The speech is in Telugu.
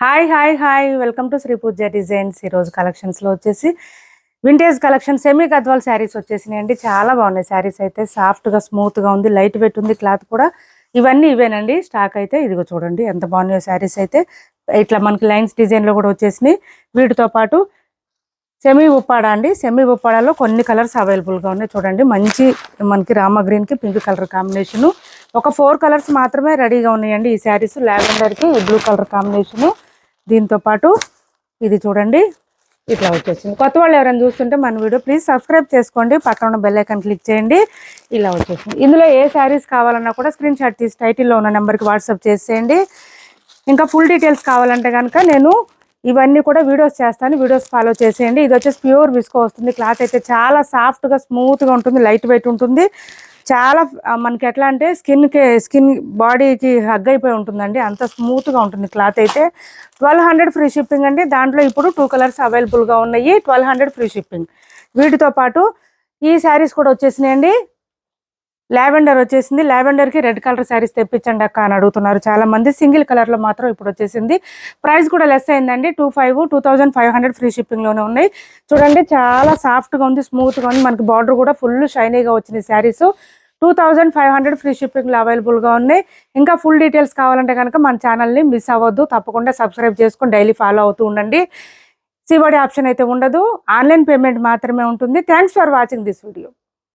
Hi hi hi welcome to Shri Pooja designs. ఈరోజు కలెక్షన్స్లో వచ్చేసి vintage collection semi Gadwal sarees వచ్చేసినాయండి. చాలా బాగున్నాయి శారీస్ అయితే. సాఫ్ట్గా స్మూత్గా ఉంది, లైట్ వెయిట్ ఉంది క్లాత్ కూడా. ఇవన్నీ ఇవేనండి స్టాక్ అయితే. ఇదిగో చూడండి ఎంత బాగున్నాయో శారీస్ అయితే. ఇట్లా మనకి లైన్స్ డిజైన్లో కూడా వచ్చేసినాయి. వీటితో పాటు సెమీ ఉప్పాడ అండి. సెమీ ఉప్పాడలో కొన్ని కలర్స్ అవైలబుల్గా ఉన్నాయి. చూడండి మంచి మనకి రామా గ్రీన్కి పింక్ కలర్ కాంబినేషను. ఒక 4 కలర్స్ మాత్రమే రెడీగా ఉన్నాయండి ఈ శారీస్. లావెండర్కి బ్లూ కలర్ కాంబినేషను. దీంతో పాటు ఇది చూడండి ఇట్లా వచ్చేసింది. కొత్త వాళ్ళు ఎవరైనా చూస్తుంటే మన వీడియో ప్లీజ్ సబ్స్క్రైబ్ చేసుకోండి, పక్కన ఉన్న బెల్ ఐకాన్ క్లిక్ చేయండి. ఇలా వచ్చేసింది. ఇందులో ఏ శారీస్ కావాలన్నా కూడా స్క్రీన్ షాట్ తీసి టైటిల్లో ఉన్న నెంబర్కి వాట్సాప్ చేసేయండి. ఇంకా ఫుల్ డీటెయిల్స్ కావాలంటే కనుక నేను ఇవన్నీ కూడా వీడియోస్ చేస్తాను, వీడియోస్ ఫాలో చేసేయండి. ఇది వచ్చేసి ప్యూర్ విస్కో వస్తుంది. క్లాత్ అయితే చాలా సాఫ్ట్గా స్మూత్గా ఉంటుంది, లైట్ వెయిట్ ఉంటుంది. చాలా మనకి ఎట్లా అంటే స్కిన్ బాడీకి హగ్ అయిపోయి ఉంటుందండి, అంత స్మూత్గా ఉంటుంది క్లాత్ అయితే. 1200 ఫ్రీ షిప్పింగ్ అండి. దాంట్లో ఇప్పుడు 2 కలర్స్ అవైలబుల్గా ఉన్నాయి. 1200 ఫ్రీ షిప్పింగ్. వీటితో పాటు ఈ శారీస్ కూడా వచ్చేసినాయండి. లావెండర్ వచ్చేసింది. లావెండర్కి రెడ్ కలర్ శారీస్ తెప్పించండి అక్క అని అడుగుతున్నారు చాలా మంది. సింగిల్ కలర్లో మాత్రం ఇప్పుడు వచ్చేసింది. ప్రైస్ కూడా లెస్ అయిందండి. 2500 ఫ్రీ షిప్పింగ్లోనే ఉన్నాయి. చూడండి చాలా సాఫ్ట్గా ఉంది, స్మూత్గా ఉంది. మనకి బార్డర్ కూడా ఫుల్ షైనీగా వచ్చింది శారీస్. 2500 ఫ్రీ షిప్పింగ్లో అవైలబుల్గా ఉన్నాయి. ఇంకా ఫుల్ డీటెయిల్స్ కావాలంటే కనుక మన ఛానల్ని మిస్ అవ్వద్దు, తప్పకుండా సబ్స్క్రైబ్ చేసుకొని డైలీ ఫాలో అవుతూ ఉండండి. సివడి ఆప్షన్ అయితే ఉండదు, ఆన్లైన్ పేమెంట్ మాత్రమే ఉంటుంది. Thanks for watching this video.